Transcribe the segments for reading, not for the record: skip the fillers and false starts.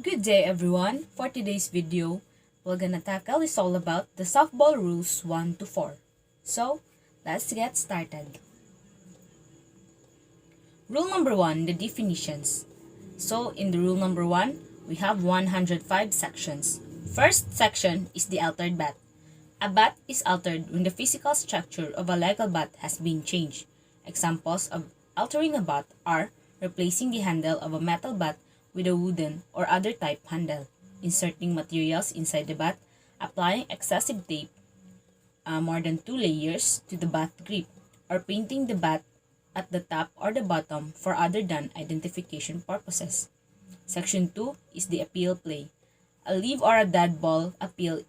Good day everyone. For today's video, we're gonna tackle is all about the softball rules 1 to 4. So, let's get started. Rule number 1, the definitions. So, in the rule number 1, we have 105 sections. First section is the altered bat. A bat is altered when the physical structure of a legal bat has been changed. Examples of altering a bat are replacing the handle of a metal bat with a wooden or other type handle, inserting materials inside the bat, applying excessive tape, more than 2 layers to the bat grip, or painting the bat at the top or the bottom for other than identification purposes. Section 2 is the appeal play. A live or a dead ball appeal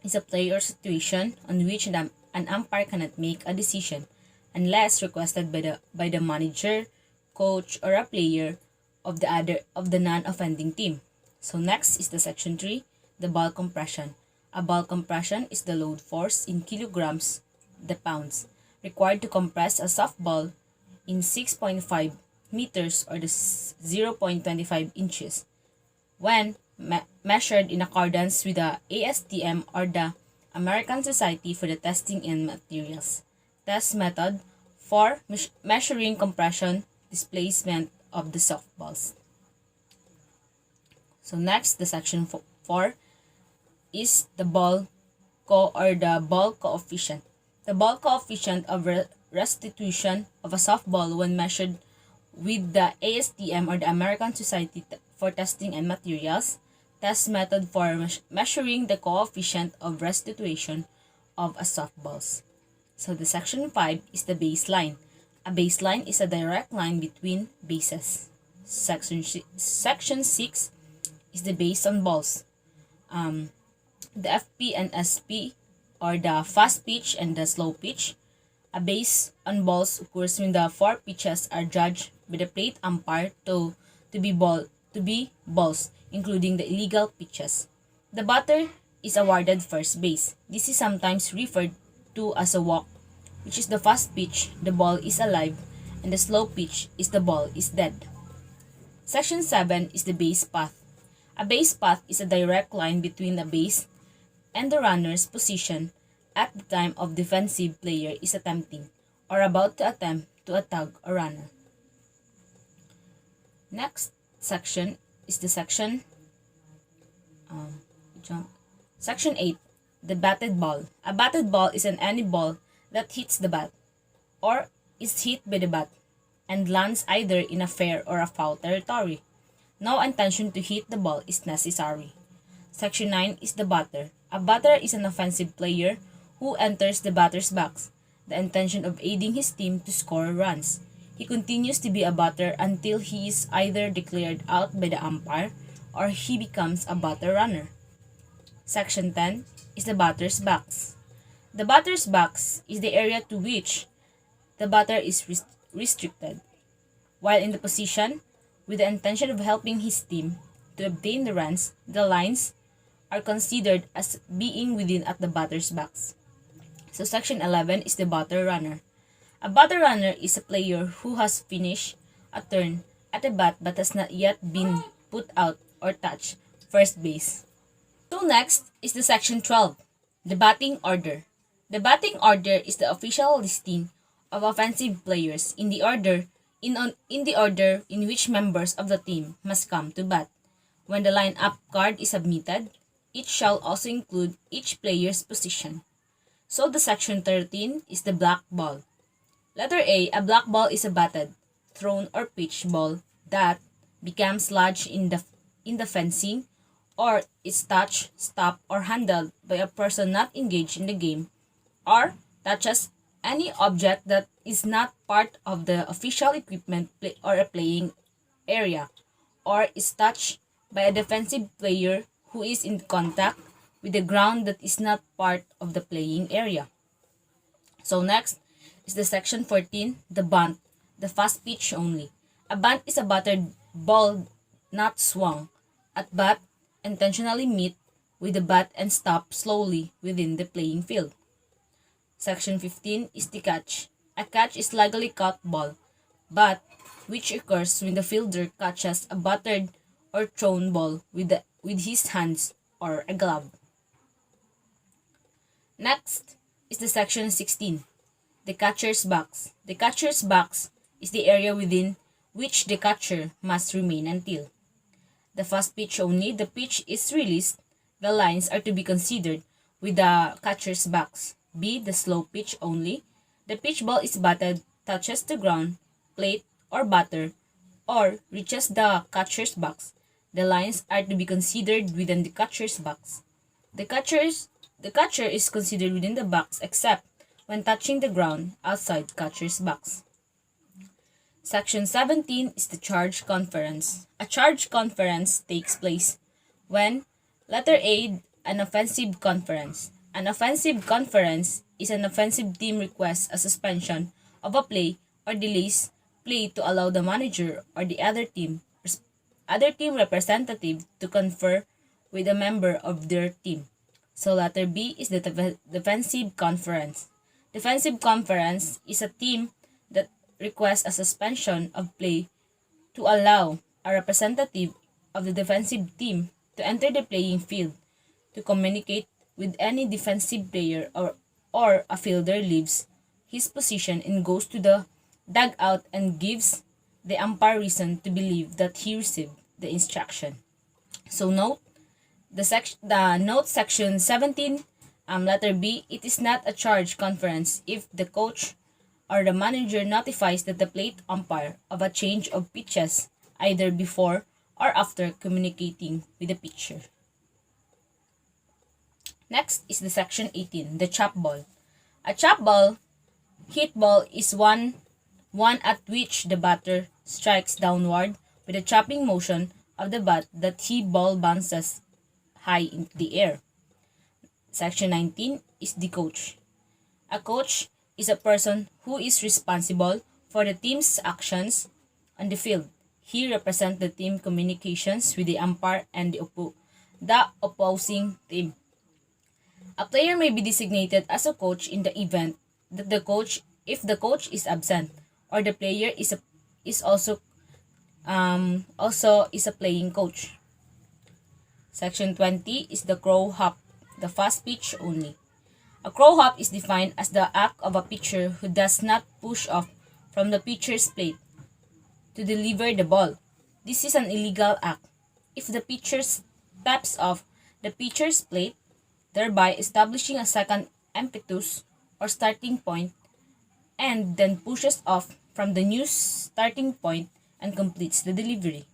is a play or situation on which an umpire cannot make a decision unless requested by the manager, coach, or a player of the non-offending team. So next is the section 3, the ball compression. A ball compression is the load force in kilograms the pounds required to compress a softball in 6.5 meters or the 0.25 inches when measured in accordance with the ASTM or the American Society for the Testing in Materials test method for measuring compression displacement of the softballs. So next, the section 4 is the ball coefficient. The ball coefficient of restitution of a softball when measured with the ASTM or the American Society for Testing and Materials test method for measuring the coefficient of restitution of a softballs. So the section 5 is the baseline. A baseline is a direct line between bases. Section 6 is the base on balls. The FP and SP, or the fast pitch and the slow pitch. A base on balls occurs when the 4 pitches are judged by the plate umpire to be balls, including the illegal pitches. The batter is awarded first base. This is sometimes referred to as a walk, which is the fast pitch, the ball is alive, and the slow pitch is the ball is dead. Section 7 is the base path. A base path is a direct line between the base and the runner's position at the time of defensive player is attempting or about to attempt to attack a runner. Next section is the section 8, the batted ball. A batted ball is any ball that hits the bat or is hit by the bat and lands either in a fair or a foul territory. No intention to hit the ball is necessary. Section 9 is the batter. A batter is an offensive player who enters the batter's box, the intention of aiding his team to score runs. He continues to be a batter until he is either declared out by the umpire or he becomes a batter runner. Section 10 is the batter's box. The batter's box is the area to which the batter is restricted. While in the position, with the intention of helping his team to obtain the runs, the lines are considered as being within at the batter's box. So section 11 is the batter runner. A batter runner is a player who has finished a turn at a bat but has not yet been put out or touched first base. So next is the section 12, the batting order. The batting order is the official listing of offensive players in the order in which members of the team must come to bat. When the lineup card is submitted, it shall also include each player's position. So the section 13 is the black ball. Letter A, a black ball is a batted, thrown or pitched ball that becomes lodged in the fencing or is touched, stopped, or handled by a person not engaged in the game, or touches any object that is not part of the official equipment or a playing area, or is touched by a defensive player who is in contact with the ground that is not part of the playing area. So next is the section 14, the bunt, the fast pitch only. A bunt is a battered ball not swung at bat, intentionally meet with the bat and stop slowly within the playing field. Section 15 is the catch. A catch is legally caught ball, but which occurs when the fielder catches a battered or thrown ball with his hands or a glove. Next is the section 16, the catcher's box. The catcher's box is the area within which the catcher must remain until the fast pitch only, the pitch is released. The lines are to be considered with the catcher's box. B, the slow pitch only. The pitch ball is batted, touches the ground, plate, or batter, or reaches the catcher's box. The lines are to be considered within the catcher's box. The catcher is considered within the box except when touching the ground outside catcher's box. Section 17 is the charge conference. A charge conference takes place when letter A, an offensive conference. An offensive conference is an offensive team requests a suspension of a play or delays play to allow the manager or the other team representative to confer with a member of their team. So letter B is the defensive conference. Defensive conference is a team that requests a suspension of play to allow a representative of the defensive team to enter the playing field to communicate with any defensive player, or a fielder leaves his position and goes to the dugout and gives the umpire reason to believe that he received the instruction. So note section 17, letter B, it is not a charge conference if the coach or the manager notifies that the plate umpire of a change of pitches either before or after communicating with the pitcher. Next is the section 18, the chop ball. A chop ball, hit ball, is one at which the batter strikes downward with a chopping motion of the bat that he ball bounces high into the air. Section 19 is the coach. A coach is a person who is responsible for the team's actions on the field. He represents the team communications with the umpire and the opposing team. A player may be designated as a coach in the event that if the coach is absent, or the player is also a playing coach. Section 20 is the crow hop, the fast pitch only. A crow hop is defined as the act of a pitcher who does not push off from the pitcher's plate to deliver the ball. This is an illegal act if the pitcher steps off the pitcher's plate, thereby establishing a second impetus or starting point, and then pushes off from the new starting point and completes the delivery.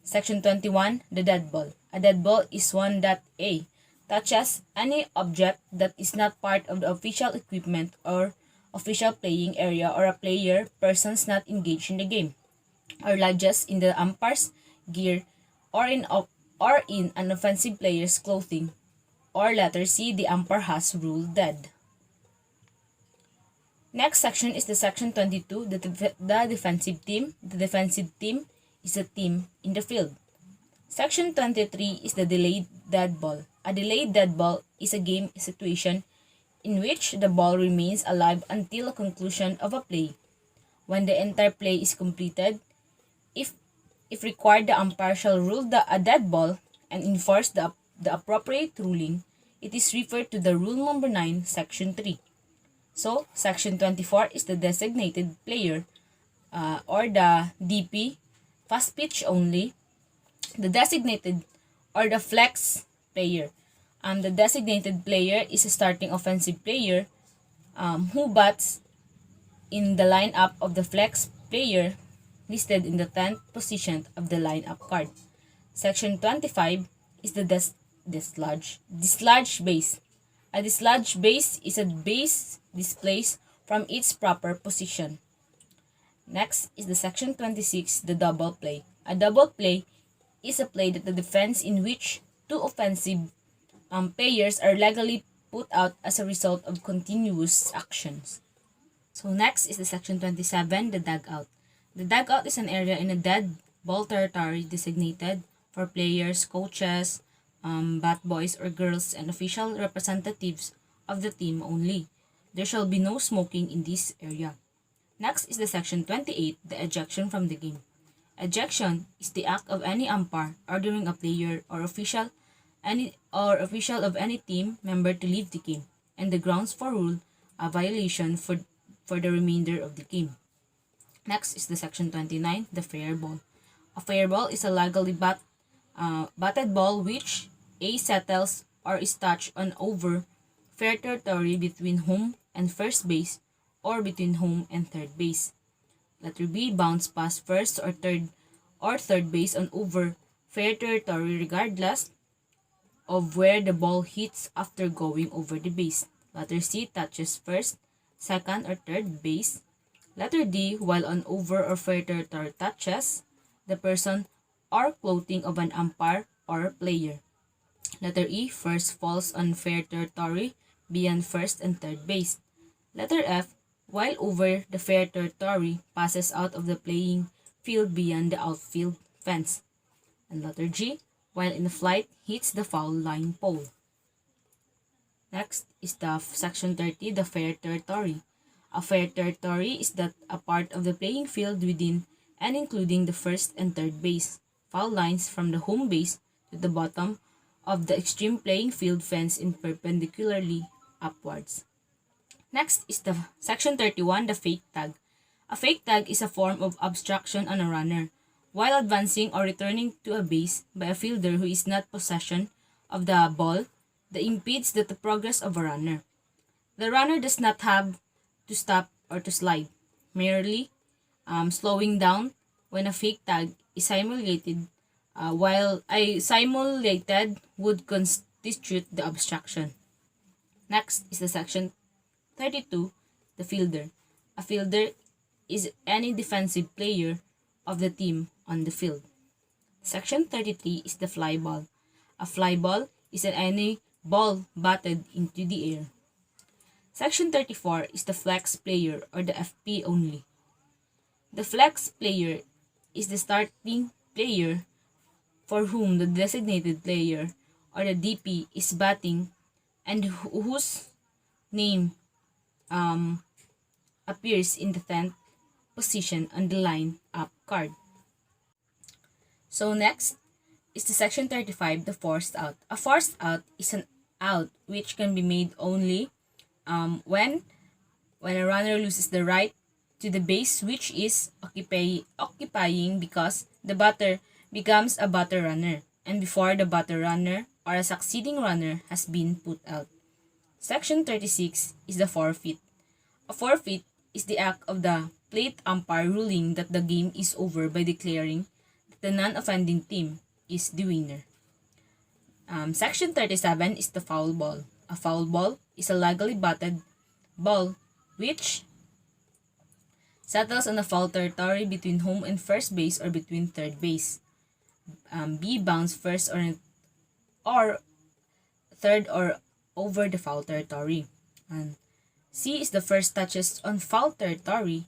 Section 21, the dead ball. A dead ball is one that A, touches any object that is not part of the official equipment or official playing area, or a player, persons not engaged in the game, or lodges in the umpire's gear or in an offensive player's clothing, or letter C, the umpire has ruled dead. Next section is the section 22, the defensive team. The defensive team is a team in the field. Section 23 is the delayed dead ball. A delayed dead ball is a game situation in which the ball remains alive until the conclusion of a play. When the entire play is completed, if required, the umpire shall rule a dead ball and enforce the appropriate ruling. It is referred to the Rule Number 9, Section 3. So, Section 24 is the designated player, or the DP, fast pitch only. The designated or the flex player. The designated player is a starting offensive player who bats in the lineup of the flex player listed in the 10th position of the lineup card. Section 25 is the dislodge base. A dislodge base is a base displaced from its proper position. Next is the section 26, the double play. A double play is a play that the defense in which two offensive players are legally put out as a result of continuous actions. So next is the section 27, the dugout. The dugout is an area in a dead ball territory designated for players, coaches, bat boys or girls, and official representatives of the team only. There shall be no smoking in this area. Next is the section 28, the ejection from the game. Ejection is the act of any umpire ordering a player or official of any team member to leave the game, and the grounds for rule a violation for the remainder of the game. Next is the section 29, the fair ball. A fair ball is a legally batted ball which A settles or is touched on over fair territory between home and first base or between home and third base. Letter B, bounce past first or third base on over fair territory regardless of where the ball hits after going over the base. Letter C, touches first, second, or third base. Letter D, while on over or fair territory, touches the person or clothing of an umpire or player. Letter E, first falls on fair territory beyond first and third base. Letter F, while over the fair territory, passes out of the playing field beyond the outfield fence. And letter G, while in flight, hits the foul line pole. Next is the section 30, the fair territory. A fair territory is that a part of the playing field within and including the first and third base foul lines from the home base to the bottom of the extreme playing field fence in perpendicularly upwards. Next is the section 31, the fake tag. A fake tag is a form of obstruction on a runner while advancing or returning to a base by a fielder who is not possession of the ball that impedes the progress of a runner. The runner does not have to stop or to slide, merely slowing down when a fake tag is simulated, while a simulated would constitute the obstruction. Next is the section 32, the fielder. A fielder is any defensive player of the team on the field. Section 33 is the fly ball. A fly ball is any ball batted into the air. Section 34 is the flex player or the FP only. The flex player is the starting player for whom the designated player or the DP is batting and whose name appears in the 10th position on the line-up card. So next is the section 35, the forced out. A forced out is an out which can be made only when a runner loses the right to the base which is occupying because the batter becomes a batter runner and before the batter runner or a succeeding runner has been put out. Section 36 is the forfeit. A forfeit is the act of the plate umpire ruling that the game is over by declaring that the non-offending team is the winner. Section 37 is the foul ball. A foul ball is a legally batted ball which settles on the foul territory between home and first base or between third base. B, bounce first or third or over the foul territory. And C is the first touches on foul territory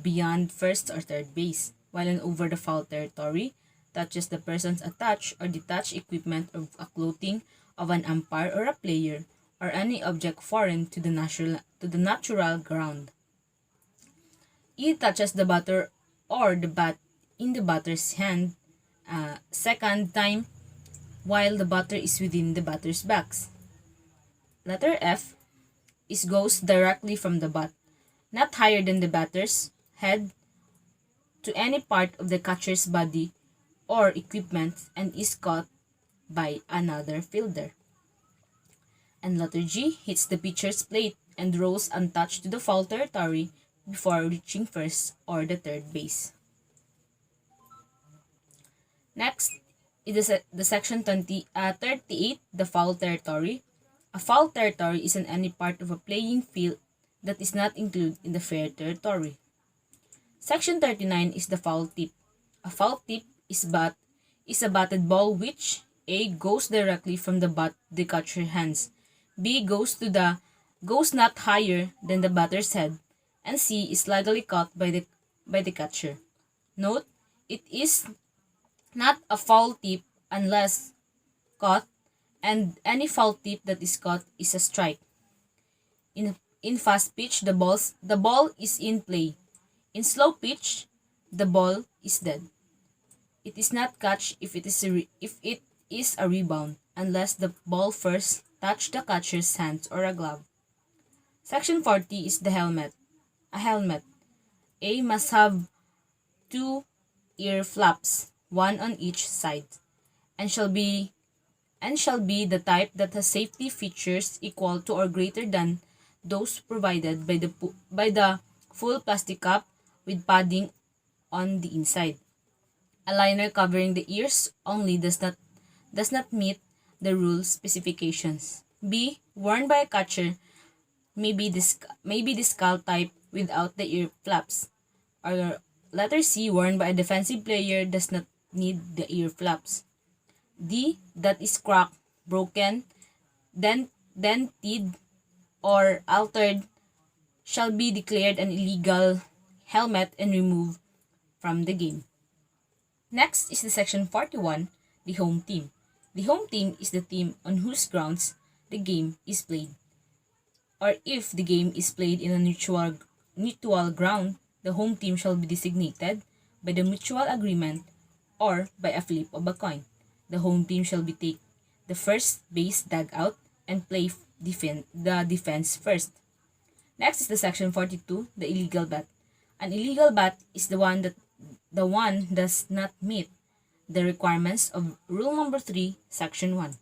beyond first or third base, while an over the foul territory touches the person's attached or detached equipment of a clothing of an umpire or a player or any object foreign to the natural ground. E touches the batter or the bat in the batter's hand second time while the batter is within the batter's backs. Letter F goes directly from the bat, not higher than the batter's head, to any part of the catcher's body or equipment and is caught by another fielder. And letter G hits the pitcher's plate and rolls untouched to the foul territory before reaching first or the third base. Next is the section 38, the foul territory. A foul territory is any part of a playing field that is not included in the fair territory. Section 39 is the foul tip. A foul tip is a batted ball which A goes directly from the bat to the catcher's hands, B goes not higher than the batter's head, and C is legally caught by the catcher. Note, it is not a foul tip unless caught, and any foul tip that is caught is a strike. In fast pitch, the ball is in play. In slow pitch, the ball is dead. It is not catch if it is a rebound, unless the ball first touched the catcher's hands or a glove. Section 40 is the helmet. A helmet. A must have 2 ear flaps, one on each side, and shall be the type that has safety features equal to or greater than those provided by the full plastic cap with padding on the inside. A liner covering the ears only does not meet the rule specifications. B. Worn by a catcher may be the skull type without the ear flaps. Or letter C. Worn by a defensive player does not need the ear flaps. D. That is cracked, broken, dented, or altered shall be declared an illegal helmet and removed from the game. Next is the section 41, the home team. The home team is the team on whose grounds the game is played. Or if the game is played in a neutral ground, the home team shall be designated by the mutual agreement or by a flip of a coin. The home team shall be take the first base dugout and play the defense first. Next is the section 42, the illegal bat. An illegal bat is the one does not meet the requirements of rule number 3, section 1.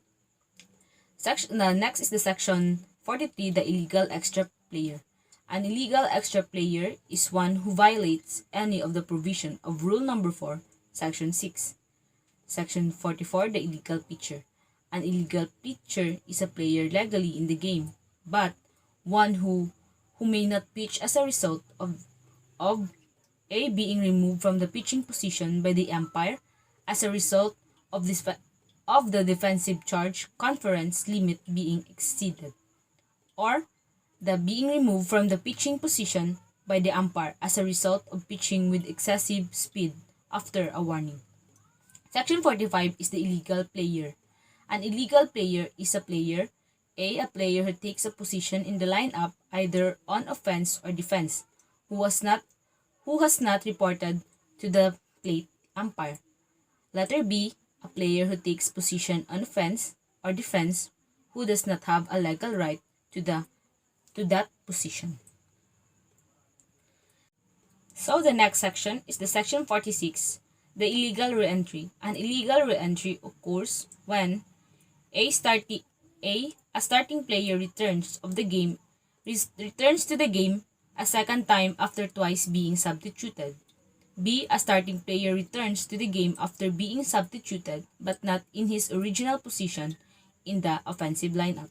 Next is the section 43, the illegal extra player. An illegal extra player is one who violates any of the provision of rule number 4, section 6. Section 44, the illegal pitcher. An illegal pitcher is a player legally in the game, but one who may not pitch as a result of A. being removed from the pitching position by the umpire as a result of the defensive charge conference limit being exceeded, or the being removed from the pitching position by the umpire as a result of pitching with excessive speed after a warning. Section 45 is the illegal player. An illegal player is a player A player who takes a position in the lineup either on offense or defense who has not reported to the plate umpire. Letter B, a player who takes position on offense or defense who does not have a legal right to that position. So the next section is the section 46, the illegal re-entry. An illegal re-entry occurs when a starting player returns to the game a second time after twice being substituted. B. A starting player returns to the game after being substituted but not in his original position in the offensive lineup.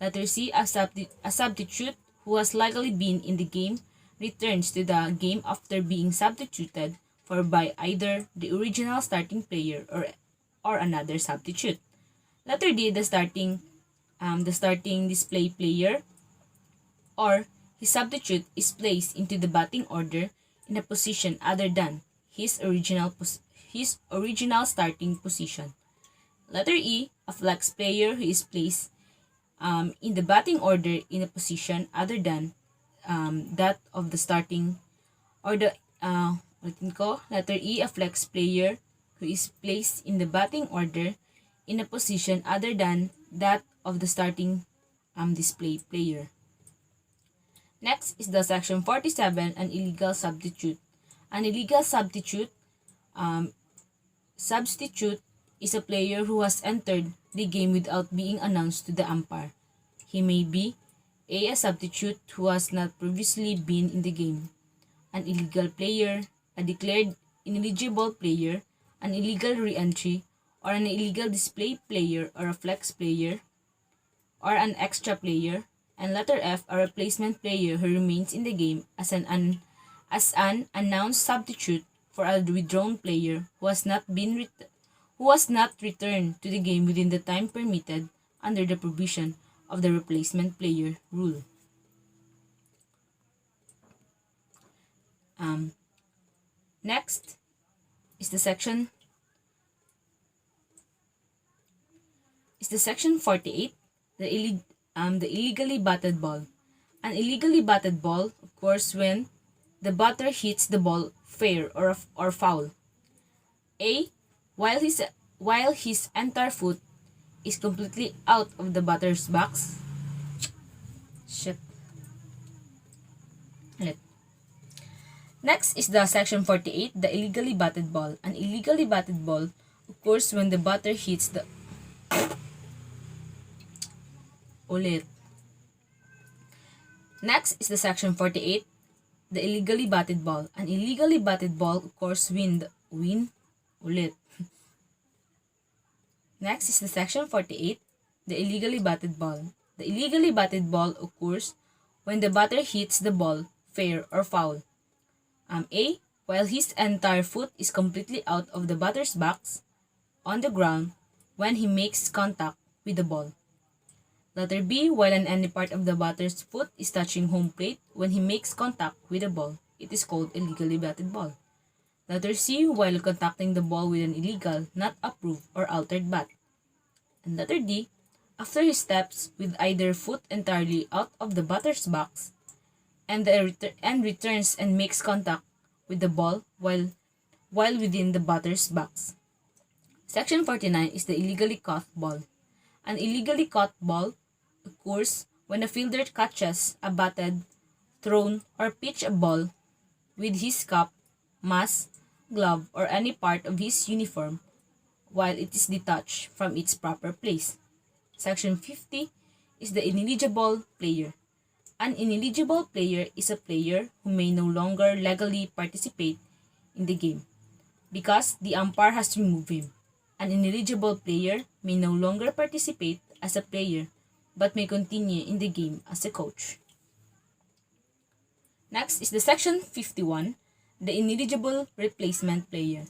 Letter C. A substitute who has likely been in the game returns to the game after being substituted for by either the original starting player or another substitute. Letter D. The starting display player or his substitute is placed into the batting order in a position other than his original starting position. Letter E. A flex player who is placed in the batting order in a position other than that of the starting or the letter E. A flex player who is placed in the batting order in a position other than that of the starting display player. Next is the section 47, an illegal substitute. An illegal substitute is a player who has entered the game without being announced to the umpire. He may be A substitute who has not previously been in the game, an illegal player, a declared ineligible player, an illegal re-entry, or an illegal display player or a flex player, or an extra player, and letter F, a replacement player who remains in the game as an announced substitute for a withdrawn player who has not returned to the game within the time permitted under the provision of the replacement player rule. Next is the section 48, the illegally batted ball. An illegally batted ball occurs when the batter hits the ball fair or foul. A. While his entire foot is completely out of the batter's box. Shit. Ulit. Next is the section 48, the illegally batted ball. An illegally batted ball occurs when the batter hits the... Ulit. Next is the section 48, the illegally batted ball. An illegally batted ball occurs ulit. Next is the section 48, the illegally batted ball. The illegally batted ball occurs when the batter hits the ball, fair or foul. A. While his entire foot is completely out of the batter's box on the ground when he makes contact with the ball. Letter B. While any part of the batter's foot is touching home plate when he makes contact with the ball. It is called illegally batted ball. Letter C. While contacting the ball with an illegal, not approved, or altered bat. And letter D. After he steps with either foot entirely out of the batter's box and returns and makes contact with the ball while within the batter's box. Section 49 is the illegally caught ball. An illegally caught ball occurs when a fielder catches a batted, thrown, or pitched a ball with his cap, mask, glove, or any part of his uniform while it is detached from its proper place. Section 50 is the ineligible player. An ineligible player is a player who may no longer legally participate in the game because the umpire has removed him. An ineligible player may no longer participate as a player but may continue in the game as a coach. Next is the section 51, the ineligible replacement player.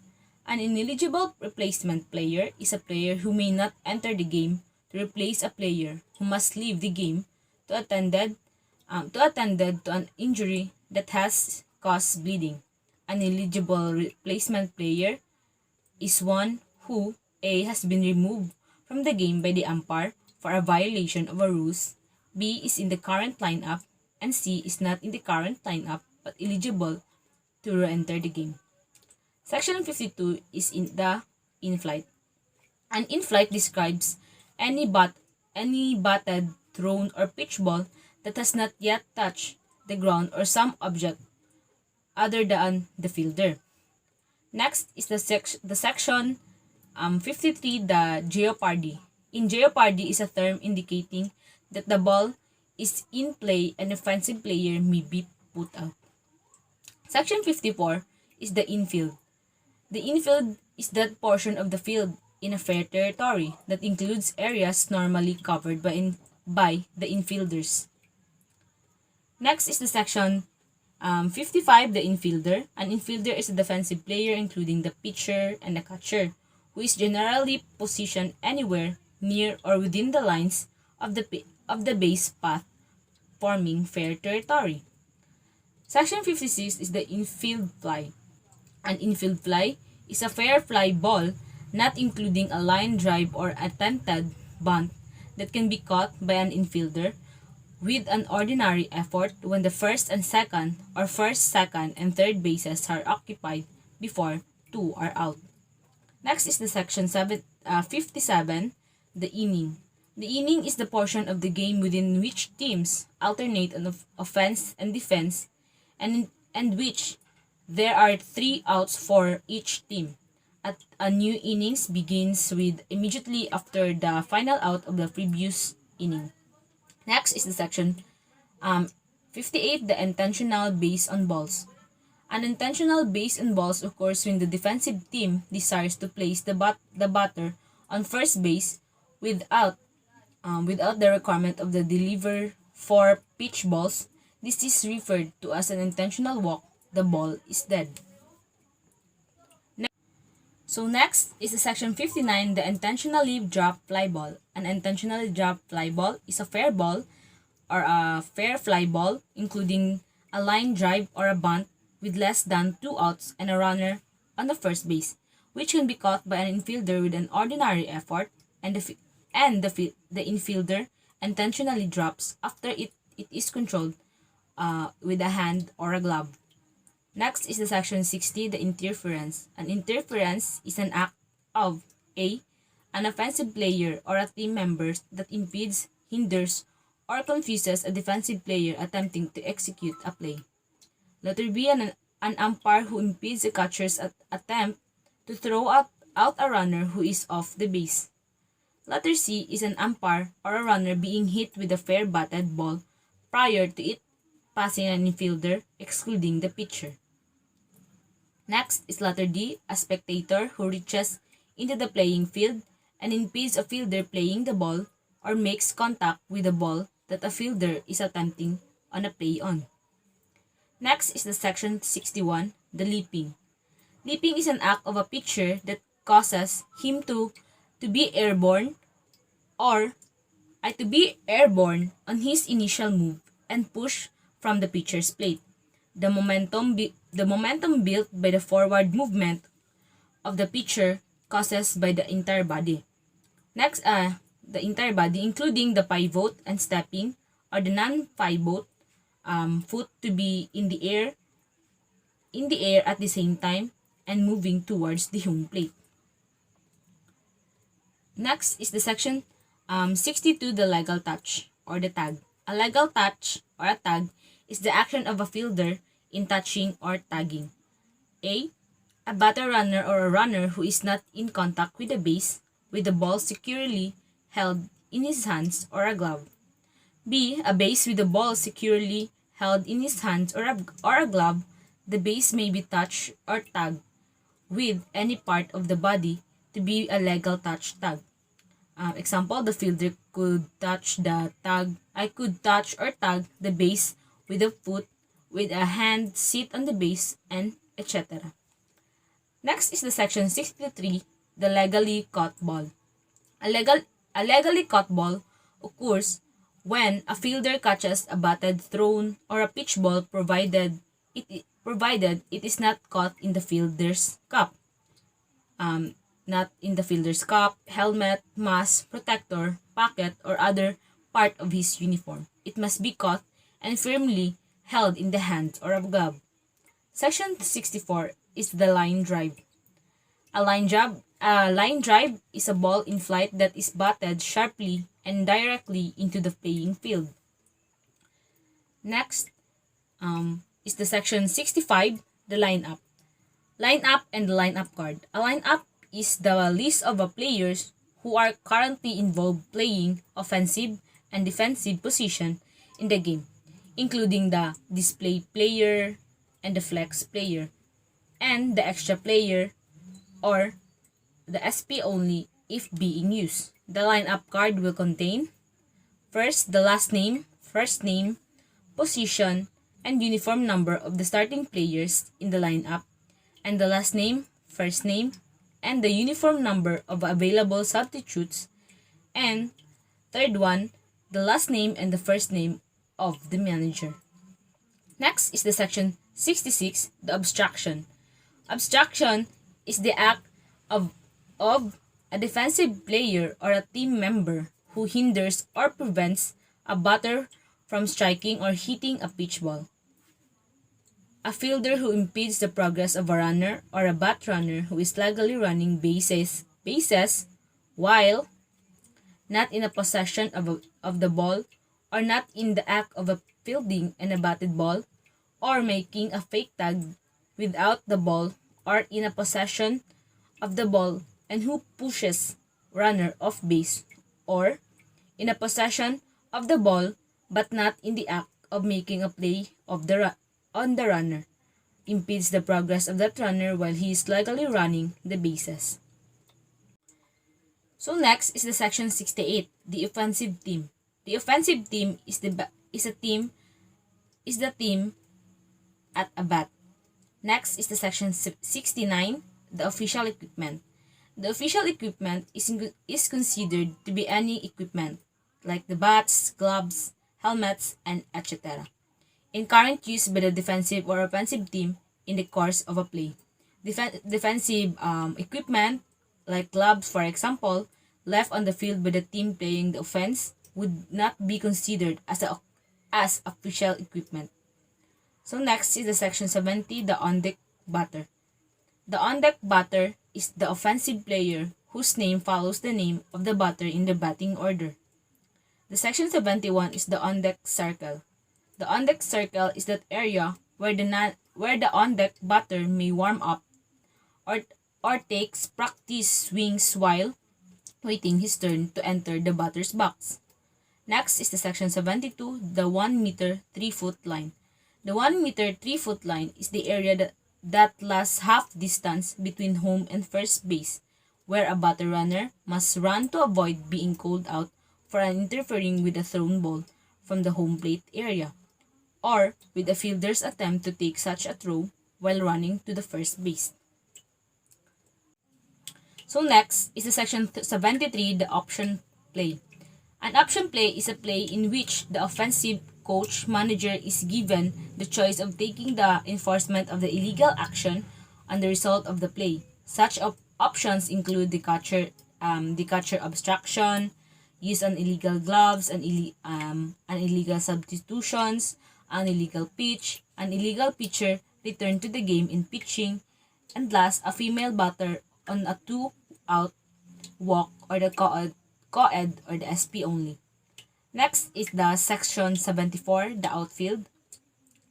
An ineligible replacement player is a player who may not enter the game to replace a player who must leave the game to attend to an injury that has caused bleeding. An eligible replacement player is one who A. has been removed from the game by the umpire for a violation of a rules, B. is in the current lineup, and C. is not in the current lineup but eligible to re-enter the game. Section 52 is the in-flight. An in-flight describes any batted, thrown, or pitched ball that has not yet touched the ground or some object other than the fielder. Next is the section 53, the jeopardy. In jeopardy is a term indicating that the ball is in play and offensive player may be put out. Section 54 is the infield. The infield is that portion of the field in a fair territory that includes areas normally covered by the infielders. Next is the section 55, the infielder. An infielder is a defensive player including the pitcher and the catcher, who is generally positioned anywhere near or within the lines of the base path, forming fair territory. Section 56 is the infield fly. An infield fly is a fair fly ball, not including a line drive or attempted bunt, that can be caught by an infielder with an ordinary effort when the first and second or first, second, and third bases are occupied before two are out. Next is the section 57, the inning. The inning is the portion of the game within which teams alternate on offense and defense and which there are 3 outs for each team. A new innings begins with immediately after the final out of the previous inning. Next is the section 58, the intentional base on balls. An intentional base on balls occurs when the defensive team desires to place the batter on first base without the requirement of the deliver for pitch balls. This is referred to as an intentional walk. The ball is dead. Next is the section 59, the intentionally dropped fly ball. An intentionally dropped fly ball is a fair ball or a fair fly ball, including a line drive or a bunt with less than 2 outs and a runner on the first base, which can be caught by an infielder with an ordinary effort, and the infielder intentionally drops after it is controlled with a hand or a glove. Next is the section 60, the interference. An interference is an act of A. An offensive player or a team member that impedes, hinders, or confuses a defensive player attempting to execute a play. Letter B. An umpire who impedes a catcher's attempt to throw out a runner who is off the base. Letter C is an umpire or a runner being hit with a fair batted ball prior to it passing an infielder, excluding the pitcher. Next is letter D, a spectator who reaches into the playing field and impedes a fielder playing the ball or makes contact with the ball that a fielder is attempting on a play on. Next is the section 61, the leaping. Leaping is an act of a pitcher that causes him to be airborne or to be airborne on his initial move and push from the pitcher's plate. The momentum built by the forward movement of the pitcher causes by the entire body. Next, the entire body, including the pivot and stepping, or the non-pivot foot to be in the air at the same time and moving towards the home plate. Next is the section 62, the legal touch or the tag. A legal touch or a tag is the action of a fielder in touching or tagging. A. A batter runner or a runner who is not in contact with the base with the ball securely held in his hands or a glove. B. A base with the ball securely held in his hands or a glove. The base may be touched or tagged with any part of the body to be a legal touch tag. Example, the fielder could touch or tag the base with a foot, with a hand sit on the base, and etc. Next is the section 63, the legally caught ball. A legally caught ball occurs when a fielder catches a batted, thrown, or a pitch ball provided it is not caught in the fielder's cup. Not in the fielder's cup, helmet, mask, protector, pocket, or other part of his uniform. It must be caught and firmly held in the hand or a glove. Section 64 is the line drive. A line drive is a ball in flight that is batted sharply and directly into the playing field. Next is the section 65, the lineup. Lineup and the lineup card. A lineup is the list of players who are currently involved playing offensive and defensive position in the game, including the display player and the flex player, and the extra player or the SP only if being used. The lineup card will contain first the last name, first name, position, and uniform number of the starting players in the lineup, and the last name, first name, and the uniform number of available substitutes, and third one, the last name and the first name of the manager. Next is the section 66, the obstruction. Obstruction is the act of a defensive player or a team member who hinders or prevents a batter from striking or hitting a pitch ball. A fielder who impedes the progress of a runner or a bat runner who is legally running bases while not in a possession of the ball or not in the act of fielding and a batted ball or making a fake tag without the ball or in a possession of the ball and who pushes runner off base or in a possession of the ball but not in the act of making a play on the runner, impedes the progress of that runner while he is legally running the bases. So next is the section 68, the offensive team. The offensive team is the team at a bat. Next is the section 69, the official equipment. The official equipment is considered to be any equipment like the bats, gloves, helmets, and etc. in current use by the defensive or offensive team in the course of a play. Defensive equipment like gloves, for example, left on the field by the team playing the offense would not be considered as official equipment. So next is the section 70, the on-deck batter. The on-deck batter is the offensive player whose name follows the name of the batter in the batting order. The section 71 is the on-deck circle. The on-deck circle is that area where the on-deck batter may warm up or takes practice swings while waiting his turn to enter the batter's box. Next is the section 72, the 1 meter 3 foot line. The 1 meter 3 foot line is the area that lasts half distance between home and first base, where a batter runner must run to avoid being called out for interfering with a thrown ball from the home plate area, or with a fielder's attempt to take such a throw while running to the first base. So next is the section 73, the option play. An option play is a play in which the offensive coach manager is given the choice of taking the enforcement of the illegal action on the result of the play. Such options include the catcher obstruction, use on illegal gloves, an illegal substitutions, an illegal pitch, an illegal pitcher return to the game in pitching, and last, a female batter on a 2-out walk or the co-ed or the SP only. Next is the section 74, the outfield.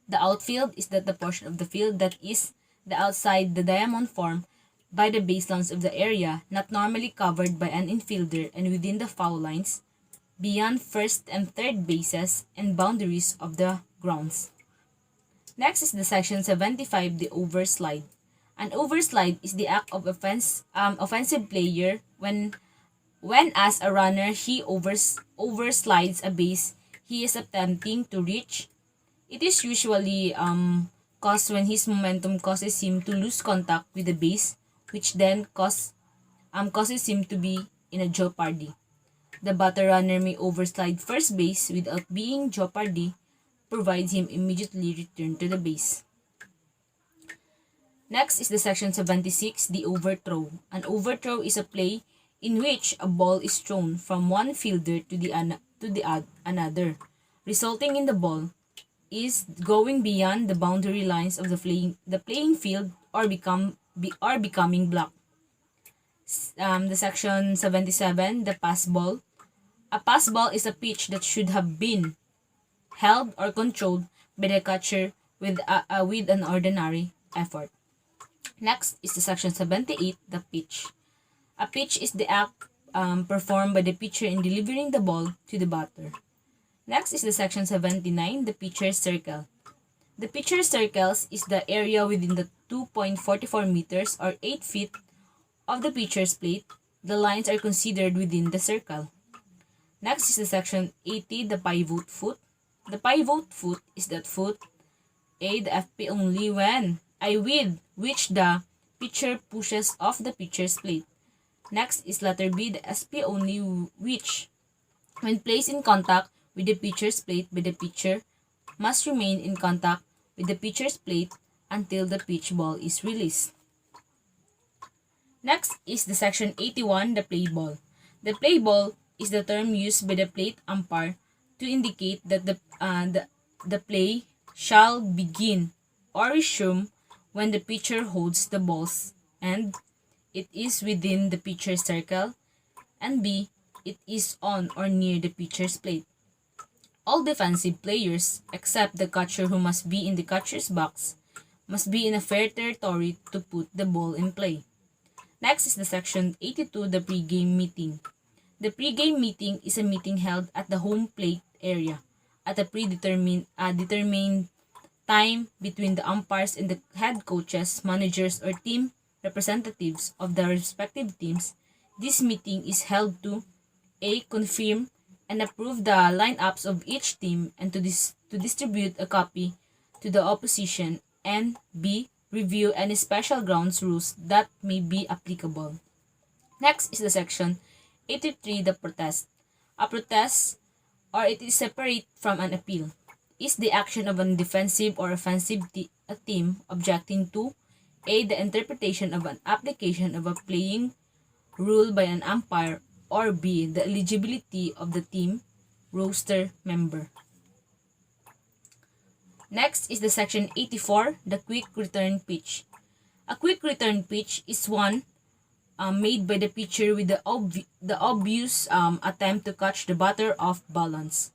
The outfield is the portion of the field that is the outside the diamond formed by the baselines of the area not normally covered by an infielder and within the foul lines, beyond first and third bases and boundaries of the grounds. Next is the section 75, the overslide. An overslide is the act of offensive player when as a runner he overslides a base he is attempting to reach. It is usually caused when his momentum causes him to lose contact with the base, which then causes him to be in a jeopardy. The batter runner may overslide first base without being jeopardy, provides him immediately return to the base. Next is the section 76, the overthrow. An overthrow is a play in which a ball is thrown from one fielder to another, resulting in the ball is going beyond the boundary lines of the playing field or becoming blocked. The section 77, the pass ball. A pass ball is a pitch that should have been held or controlled by the catcher with an ordinary effort. Next is the section 78, the pitch. A pitch is the act performed by the pitcher in delivering the ball to the batter. Next is the section 79, the pitcher's circle. The pitcher's circles is the area within the 2.44 meters or 8 feet of the pitcher's plate. The lines are considered within the circle. Next is the section 80, the pivot foot. The pivot foot is that foot, A, the FP only with which the pitcher pushes off the pitcher's plate. Next is letter B, the SP only, which, when placed in contact with the pitcher's plate by the pitcher, must remain in contact with the pitcher's plate until the pitch ball is released. Next is the section 81, the play ball. The play ball is the term used by the plate umpire to indicate that the play shall begin or resume when the pitcher holds the balls and it is within the pitcher's circle, and B, it is on or near the pitcher's plate. All defensive players, except the catcher who must be in the catcher's box, must be in a fair territory to put the ball in play. Next is the section 82, the pre-game meeting. The pre-game meeting is a meeting held at the home plate area at a determined time between the umpires and the head coaches, managers, or team representatives of the respective teams. This meeting is held to A, confirm and approve the lineups of each team and to distribute a copy to the opposition, and B, review any special grounds rules that may be applicable. Next is the section 83, the protest. A protest, or it is separate from an appeal, is the action of an defensive or offensive team objecting to A, the interpretation of an application of a playing rule by an umpire, or B, the eligibility of the team roster member. Next is the section 84, the quick return pitch. A quick return pitch is one made by the pitcher with the obvious attempt to catch the batter off balance.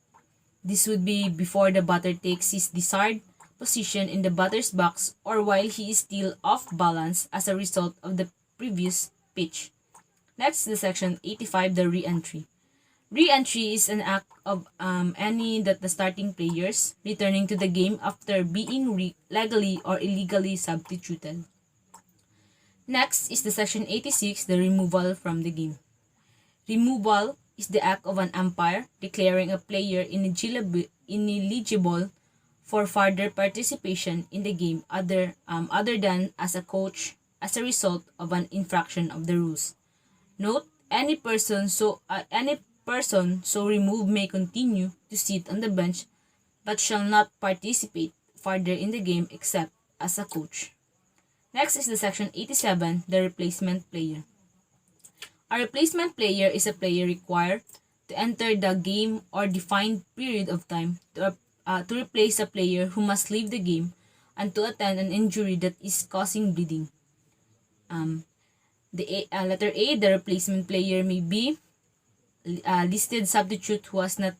This would be before the batter takes his desired position in the batter's box or while he is still off balance as a result of the previous pitch. Next, the section 85, the re-entry. Re-entry is an act of any that the starting players returning to the game after being legally or illegally substituted. Next is the section 86, the removal from the game. Removal is the act of an umpire declaring a player ineligible for further participation in the game other than as a coach as a result of an infraction of the rules. Note, any person so removed may continue to sit on the bench but shall not participate further in the game except as a coach. Next is the section 87, the replacement player. A replacement player is a player required to enter the game or defined period of time to replace a player who must leave the game and to attend an injury that is causing bleeding. Letter A, the replacement player may be a listed substitute who has not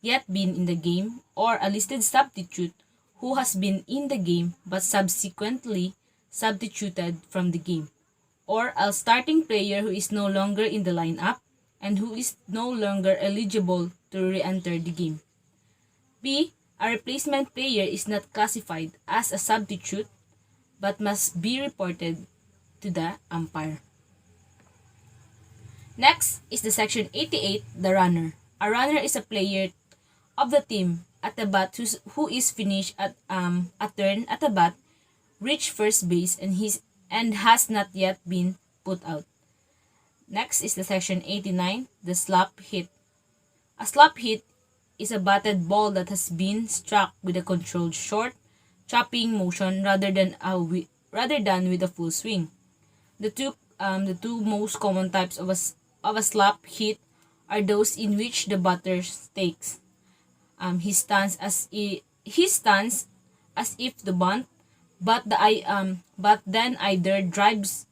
yet been in the game, or a listed substitute who has been in the game but subsequently substituted from the game, or a starting player who is no longer in the lineup and who is no longer eligible to re-enter the game. B, a replacement player is not classified as a substitute but must be reported to the umpire. Next is the section 88, the runner. A runner is a player of the team at the bat who is finished at a turn at the bat, reached first base, and has not yet been put out. Next is the section 89, the slap hit. A slap hit is a batted ball that has been struck with a controlled short, chopping motion rather than with a full swing. The two most common types of a slap hit are those in which the batter takes his stance as if the bunt, but then either drives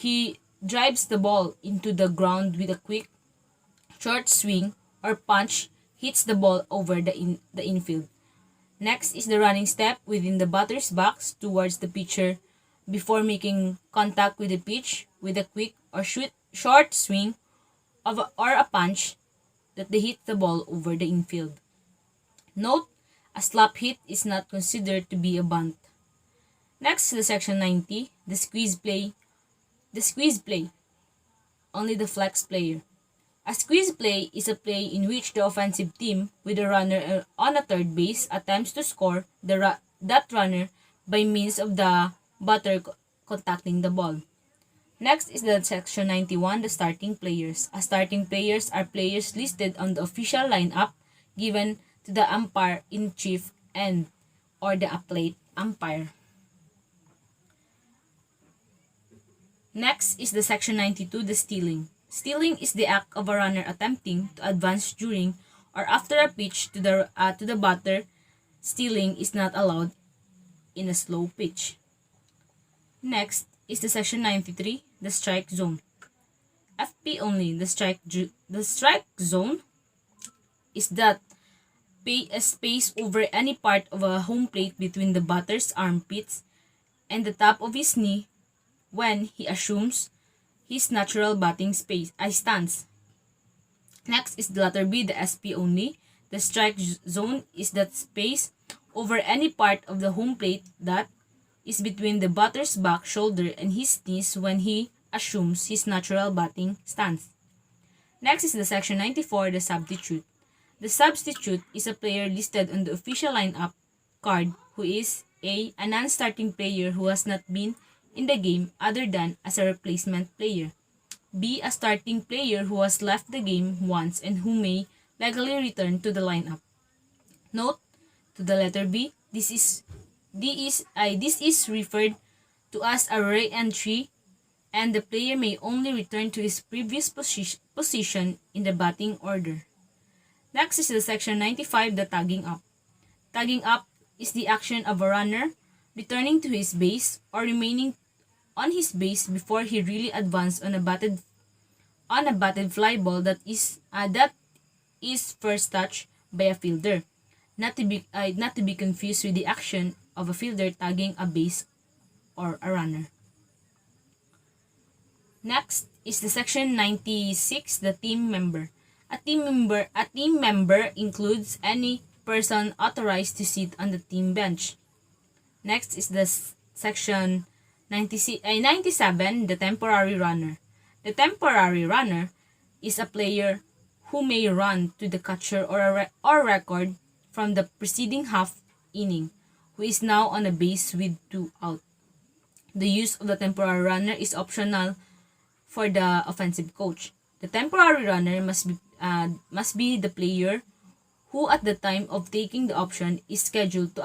the ball into the ground with a quick short swing or punch hits the ball over the infield. Next is the running step within the batter's box towards the pitcher before making contact with the pitch with a quick or short swing or a punch that they hit the ball over the infield. Note, a slap hit is not considered to be a bunt. Next to the section 90, the squeeze play. The squeeze play, only the flex player. A squeeze play is a play in which the offensive team with a runner on a third base attempts to score that runner by means of the batter contacting the ball. Next is the section 91, the starting players. Starting players are players listed on the official lineup given to the umpire-in-chief or the appellate umpire. Next is the section 92, the stealing. Stealing is the act of a runner attempting to advance during or after a pitch to the batter. Stealing is not allowed in a slow pitch. Next is the section 93, the strike zone. FP only. The strike zone is that a space over any part of a home plate between the batter's armpits and the top of his knee when he assumes his natural batting stance. Next is the letter B, the SP only. The strike zone is that space over any part of the home plate that is between the batter's back shoulder and his knees when he assumes his natural batting stance. Next is the section 94, the substitute. The substitute is a player listed on the official lineup card who is A, a non-starting player who has not been in the game other than as a replacement player. B, a starting player who has left the game once and who may legally return to the lineup. Note to the letter B, this is referred to as a re-entry, and the player may only return to his previous position in the batting order. Next is the section 95, the tagging up. Tagging up is the action of a runner returning to his base or remaining on his base before he really advanced on a batted fly ball that is first touched by a fielder, not to be confused with the action of a fielder tagging a base or a runner. Next is the section 96, the team member. A team member includes any person authorized to sit on the team bench. Next is the section 97, the temporary runner. The temporary runner is a player who may run to the catcher or record from the preceding half inning, who is now on a base with 2 out. The use of the temporary runner is optional for the offensive coach. The temporary runner must be the player who at the time of taking the option is scheduled to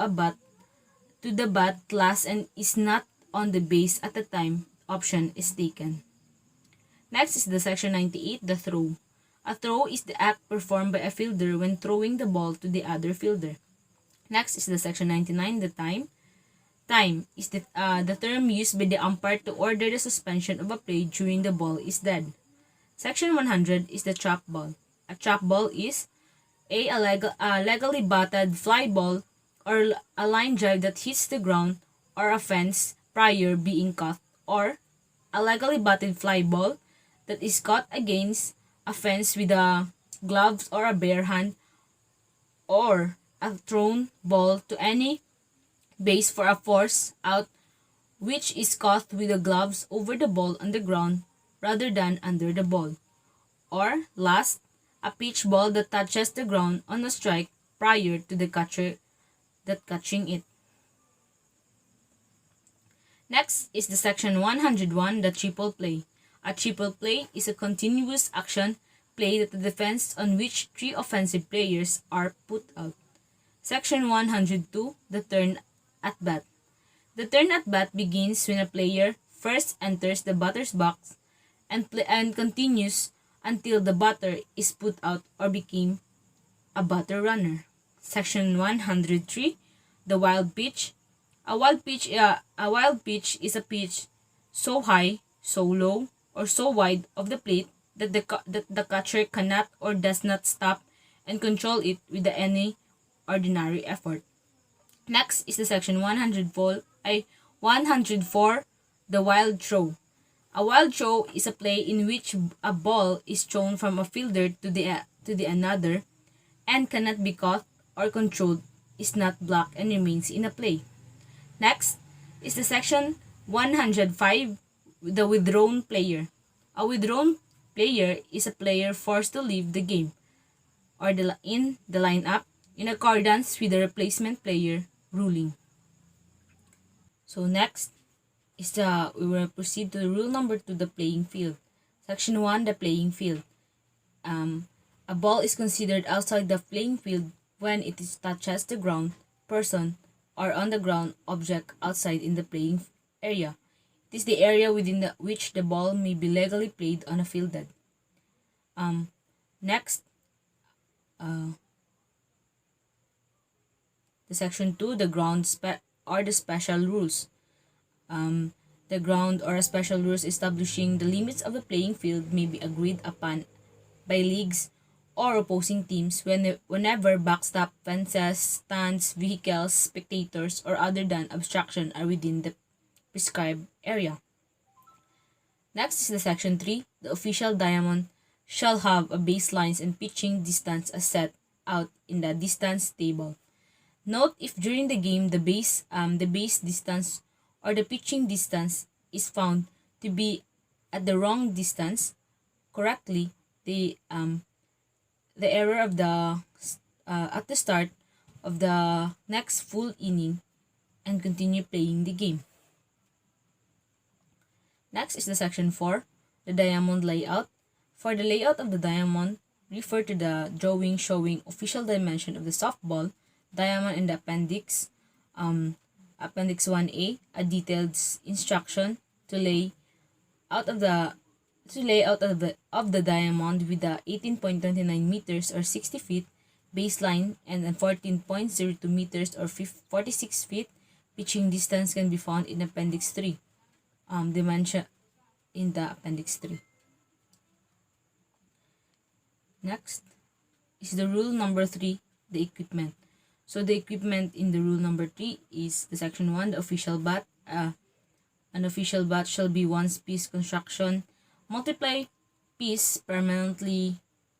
the bat last and is not on the base at the time option is taken. Next is the section 98, the throw. A throw is the act performed by a fielder when throwing the ball to the other fielder. Next is the section 99, the time. Time is the term used by the umpire to order the suspension of a play during the ball is dead. Section 100 is the trap ball. A trap ball is a legally batted fly ball or a line drive that hits the ground or a fence prior being caught, or a legally batted fly ball that is caught against a fence with a gloves or a bare hand, or a thrown ball to any base for a force out which is caught with the gloves over the ball on the ground rather than under the ball. Or last, a pitch ball that touches the ground on a strike prior to the catcher catching it. Next is the section 101, the triple play. A triple play is a continuous action play that the defense on which 3 offensive players are put out. Section 102, the turn at bat. The turn at bat begins when a player first enters the batter's box and continues until the batter is put out or became a batter runner. Section 103, the wild pitch. A wild pitch is a pitch so high, so low, or so wide of the plate that the catcher cannot or does not stop and control it with any ordinary effort. Next is the section 104, the wild throw. A wild throw is a play in which a ball is thrown from a fielder to the another and cannot be caught or controlled, is not blocked, and remains in a play. Next is the section 105, the withdrawn player. A withdrawn player is a player forced to leave the game or in the lineup in accordance with the replacement player ruling. So next is we will proceed to rule number 2, the playing field. Section 1, the playing field. A ball is considered outside the playing field when it touches the ground, person, or on the ground object outside in the playing area. It is the area within which the ball may be legally played on a fielded. Next, the section 2, the ground or the special rules. The ground or a special rules establishing the limits of the playing field may be agreed upon by leagues or opposing teams whenever backstop, fences, stands, vehicles, spectators, or other than obstruction are within the prescribed area. Next is the section 3. The official diamond shall have a baselines and pitching distance as set out in the distance table. Note if during the game the base distance or the pitching distance is found to be at the wrong distance, correctly the error of at the start of the next full inning and continue playing the game. Next is the section 4, the diamond layout. For the layout of the diamond, refer to the drawing showing official dimension of the softball diamond in the appendix. Appendix 1A, a detailed instruction to lay out of the diamond with the 18.29 meters or 60 feet baseline and 14.02 meters or 46 feet. Pitching distance can be found in Appendix 3. Dimension in the Appendix 3. Next is the rule number 3, the equipment. So the equipment in the rule number 3 is the section 1, the official bat. An official bat shall be one-piece construction, multiply piece permanently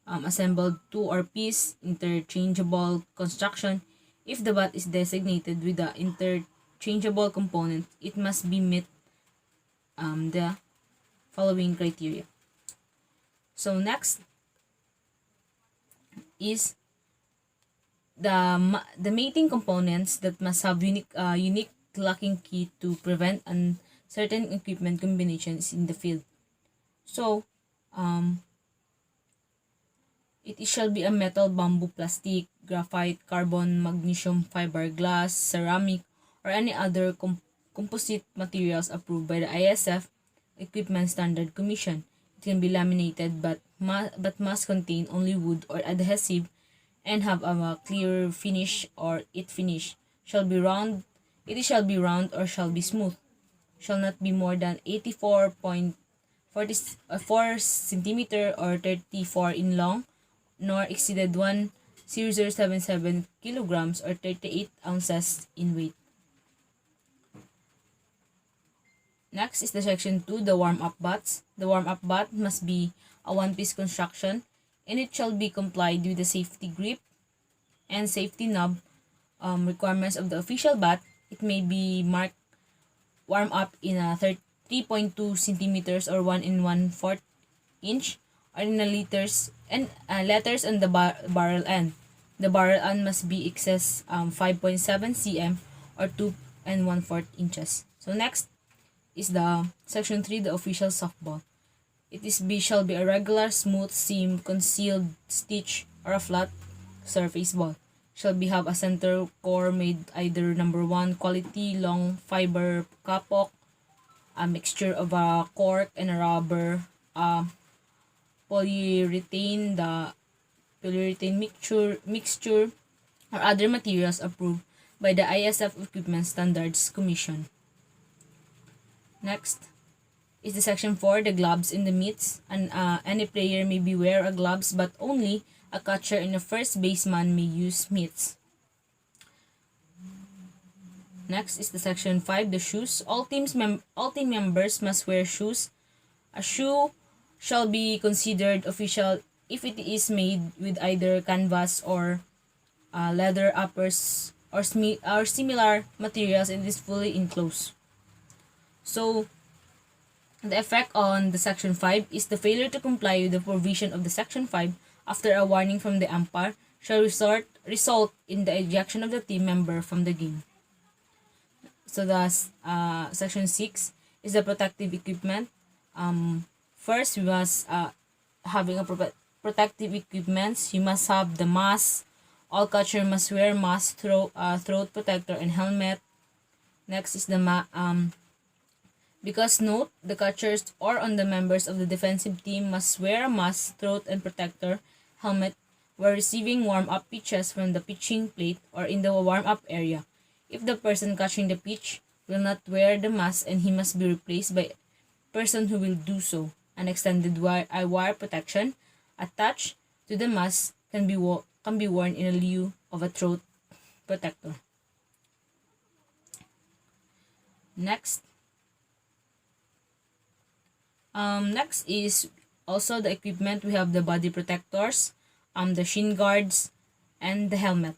assembled two or piece interchangeable construction. If the bat is designated with the interchangeable component, it must be meet the following criteria. So next is the mating components that must have unique locking key to prevent uncertain equipment combinations in the field. So it shall be a metal, bamboo, plastic, graphite, carbon, magnesium, fiberglass, ceramic, or any other composite materials approved by the ISF Equipment Standard Commission. It can be laminated but must contain only wood or adhesive and have a clear finish, or it finish shall be round. It shall be round or shall be smooth. Shall not be more than 84.44 centimeter or 34 in long, nor exceeded 1,077 kilograms or 38 ounces in weight. Next is the section 2, the warm-up bats. The warm-up bat must be a one-piece construction, and it shall be complied with the safety grip and safety knob requirements of the official bat. It may be marked warm-up in a 3.2 centimeters or 1 1/4 inch, or in the letters on the barrel end. The barrel end must be excess 5.7 cm or 2 1/4 inches. So next is the section 3, the official softball. Shall be a regular, smooth, seam, concealed, stitch, or a flat surface ball. Shall be have a center core made either number 1 quality long fiber kapok, a mixture of a cork and a rubber, polyurethane, the polyurethane mixture, or other materials approved by the ISF Equipment Standards Commission. Next is the section 4, the gloves in the mitts. Any player may be wear a gloves, but only a catcher and a first baseman may use mitts. Next is the section 5, the shoes. All team members must wear shoes. A shoe shall be considered official if it is made with either canvas or leather uppers or similar materials and is fully enclosed. So the effect on the section 5 is the failure to comply with the provision of the section 5 after a warning from the umpire shall result in the ejection of the team member from the game. So the section 6 is the protective equipment. First, we must having a protective equipment. You must have the mask. All catcher must wear mask, throat protector, and helmet. Next is the because note, the catchers or on the members of the defensive team must wear a mask, throat and protector, helmet while receiving warm-up pitches from the pitching plate or in the warm-up area. If the person catching the pitch will not wear the mask, and he must be replaced by a person who will do so. An extended wire protection attached to the mask can be worn in lieu of a throat protector. Next is also the equipment. We have the body protectors, the shin guards, and the helmet.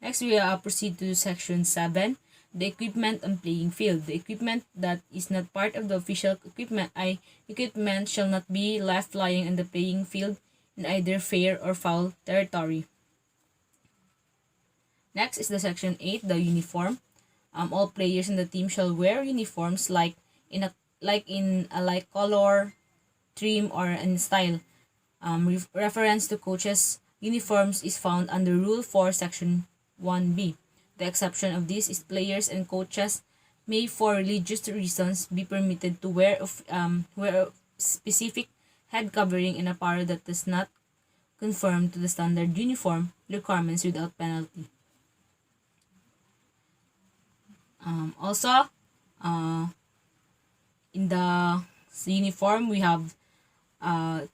Next, we proceed to section 7, the equipment on playing field. The equipment that is not part of the official equipment shall not be left lying on the playing field in either fair or foul territory. Next is the section 8, the uniform. All players in the team shall wear uniforms like in a color, trim, or in style. Reference to coaches' uniforms is found under Rule 4, Section 1B. The exception of this is players and coaches may, for religious reasons, be permitted to wear a specific head covering and apparel that does not conform to the standard uniform requirements without penalty. Also, in the uniform, we have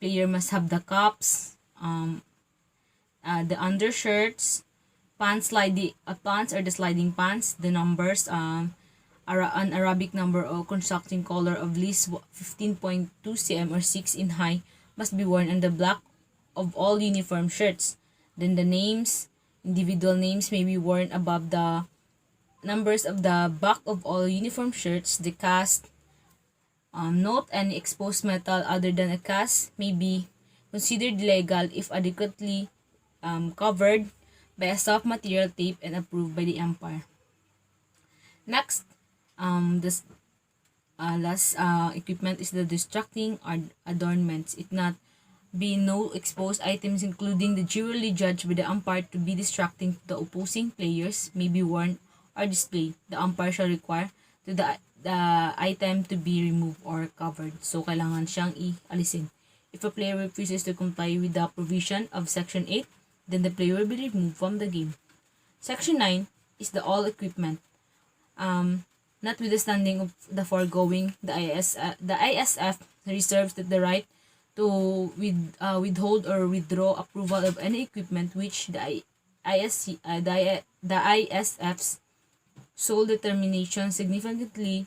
player must have the cups, the undershirts, pants or the sliding pants, the numbers, an Arabic number or constructing color of least 15.2 cm or 6 in high must be worn on the back of all uniform shirts. Then the names, individual names may be worn above the numbers of the back of all uniform shirts. The cast, note any exposed metal other than a cast may be considered legal if adequately covered by a soft material tape and approved by the umpire. Next, this last equipment is the distracting adornments. It not be no exposed items including the jewelry judged by the umpire to be distracting to the opposing players may be worn or displayed. The umpire shall require to the item to be removed or covered. So, kailangan siyang i-alisin. If a player refuses to comply with the provision of Section 8, then the player will be removed from the game. Section 9 is the all equipment. Notwithstanding of the foregoing, the ISF reserves the right to withhold or withdraw approval of any equipment which the ISF's sole determination significantly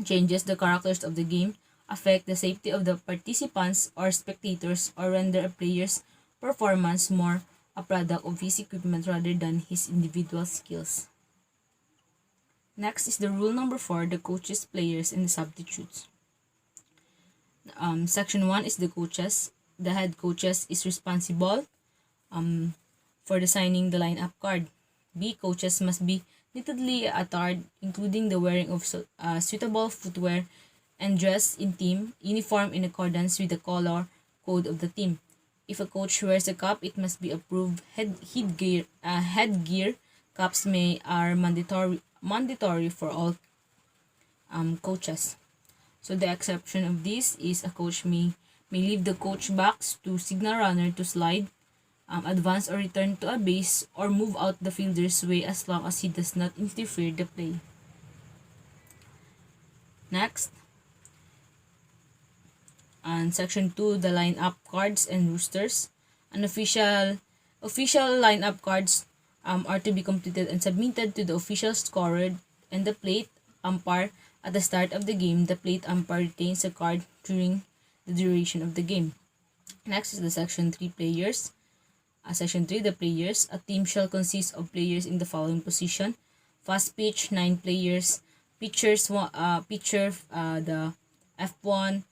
changes the characters of the game, affect the safety of the participants or spectators, or render a player's performance more a product of his equipment rather than his individual skills. Next is the rule number 4, the coaches, players, and the substitutes. Section 1 is the coaches. The head coaches is responsible for designing the lineup card. B. Coaches must be neatly attired, including the wearing of suitable footwear and dress in team uniform in accordance with the color code of the team. If a coach wears a cap, it must be approved. Headgear caps are mandatory for all coaches. So the exception of this is a coach may leave the coach box to signal runner to slide, advance or return to a base, or move out the fielder's way as long as he does not interfere the play. Next, and Section 2, the lineup cards and roosters. An official lineup cards are to be completed and submitted to the official scorer and the plate umpire at the start of the game. The plate umpire retains the card during the duration of the game. Next is the Section 3, players. Section 3, the players. A team shall consist of players in the following position: fast pitch, 9 players; pitcher, the F1,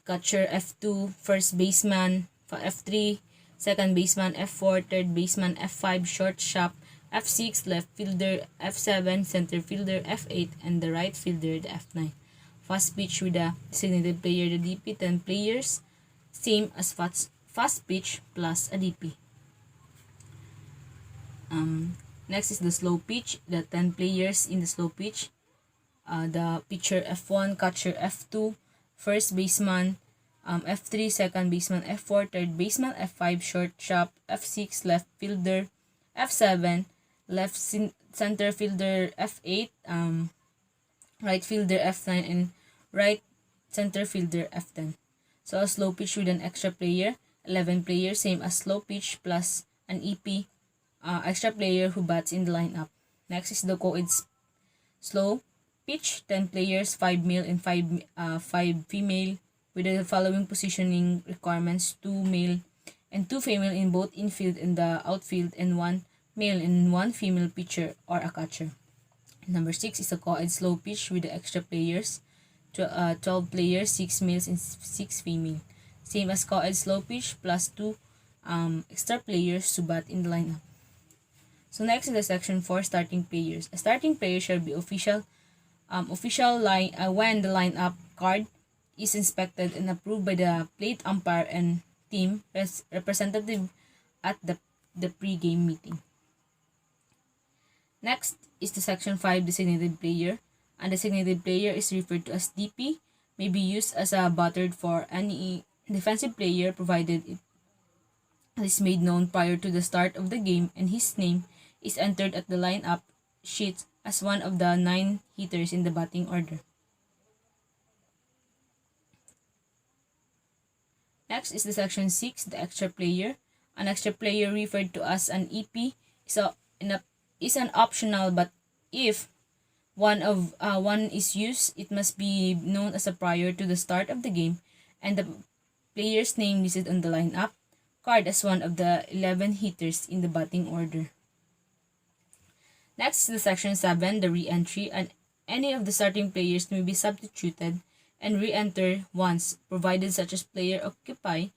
catcher F2, first baseman F3, second baseman F4, third baseman F5, shortstop F6, left fielder F7, center fielder F8, and the right fielder the F9. Fast pitch with the designated player, the DP, 10 players, same as fast pitch plus a DP. Next is the slow pitch, the 10 players in the slow pitch. The pitcher F1, catcher F2, first baseman F3, second baseman F4, third baseman F5, shortstop F6, left fielder F7, left center fielder F8, right fielder F9, and right center fielder F10. So a slow pitch with an extra player, 11 players, same as slow pitch plus an EP, extra player who bats in the lineup. Next is the co-ed slow pitch, 10 players, 5 male and 5 female, with the following positioning requirements: 2 male and 2 female in both infield and the outfield, and 1 male and 1 female pitcher or a catcher. Number 6 is a co-ed slow pitch with the extra players, 12 players, 6 males and 6 female. Same as co-ed slow pitch plus 2 extra players to bat in the lineup. So next is the Section 4, starting players. A starting player shall be official when the lineup card is inspected and approved by the plate umpire and team representative at the pre-game meeting. Next is the Section 5, designated player. A designated player is referred to as DP, may be used as a batter for any defensive player provided is made known prior to the start of the game, and his name is entered at the lineup sheet as one of the 9 hitters in the batting order. Next is the section 6, the extra player. An extra player, referred to as an EP, is an optional, but if one is used, it must be known as a prior to the start of the game, and the player's name listed on the lineup card as one of the 11 hitters in the batting order. Next is the section 7, the re-entry, and any of the starting players may be substituted and re-enter once, provided such as player occupy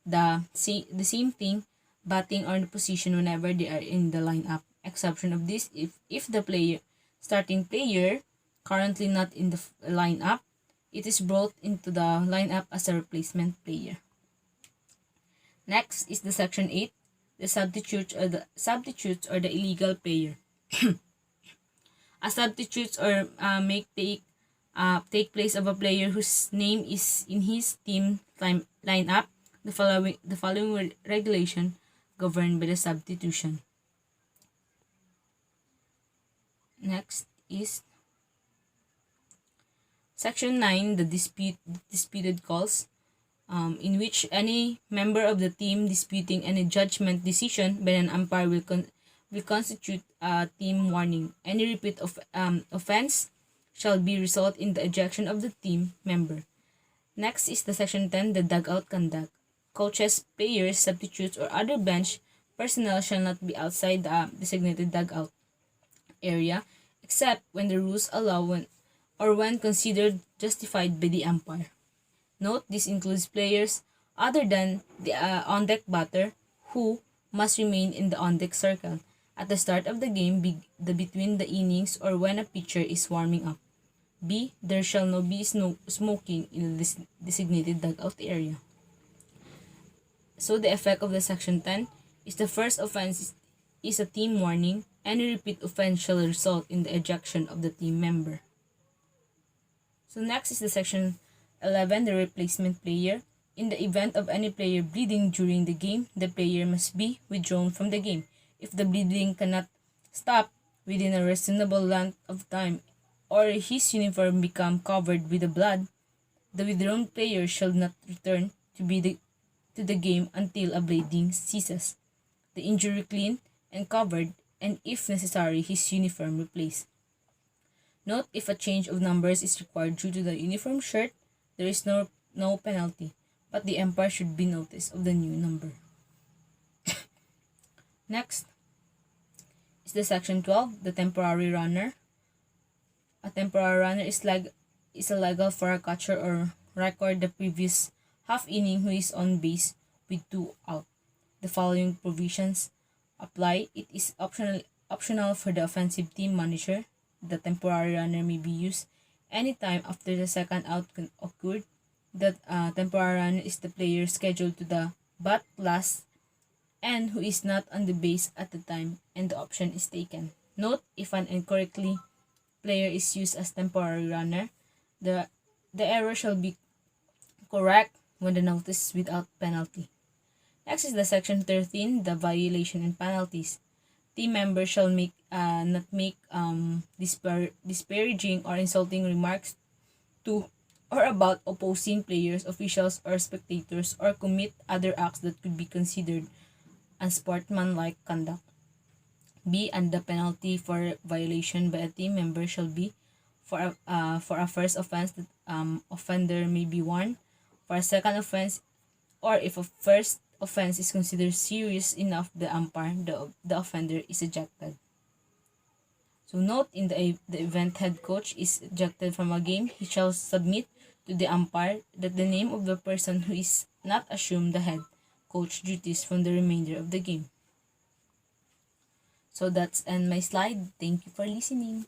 the same thing, batting or the position whenever they are in the lineup. Exception of this, if the starting player currently not in the lineup, it is brought into the lineup as a replacement player. Next is the section 8, the substitutes or the illegal player. A substitutes or take place of a player whose name is in his team lineup. The following regulation governed by the substitution. Next is section 9, the disputed calls, in which any member of the team disputing any judgment decision by an umpire will constitute a team warning. Any repeat of offense shall be result in the ejection of the team member. Next is the section 10, the dugout conduct. Coaches, players, substitutes, or other bench personnel shall not be outside the designated dugout area except when the rules allow or when considered justified by the umpire. Note, this includes players other than the on-deck batter who must remain in the on-deck circle at the start of the game, between the innings, or when a pitcher is warming up. B. There shall not be smoking in the designated dugout area. So the effect of the section 10 is the first offense is a team warning. Any repeat offense shall result in the ejection of the team member. So next is the section 11, the replacement player. In the event of any player bleeding during the game, the player must be withdrawn from the game. If the bleeding cannot stop within a reasonable length of time, or his uniform become covered with the blood, the withdrawn player shall not return to the game until a bleeding ceases, the injury clean and covered, and if necessary, his uniform replaced. Note, if a change of numbers is required due to the uniform shirt, there is no penalty, but the umpire should be noticed of the new number. Next is the section 12, the temporary runner. A temporary runner is a legal for a catcher or record the previous half inning who is on base with 2 out. The following provisions apply. It is optional for the offensive team manager. The temporary runner may be used anytime after the second out occurred. The temporary runner is the player scheduled to the bat last and who is not on the base at the time and the option is taken. Note, if an incorrectly player is used as temporary runner, the error shall be correct when the notice is without penalty. Next is the section 13, the violation and penalties. Team members shall not make disparaging or insulting remarks to or about opposing players, officials, or spectators, or commit other acts that could be considered unsportsmanlike conduct. B. And the penalty for violation by a team member shall be for a first offense that offender may be warned, for a second offense, or if a first offense is considered serious enough, the umpire, the offender is ejected. So note, in the event head coach is ejected from a game, he shall submit to the umpire that the name of the person who is not assume the head coach duties from the remainder of the game. So that's end my slide. Thank you for listening.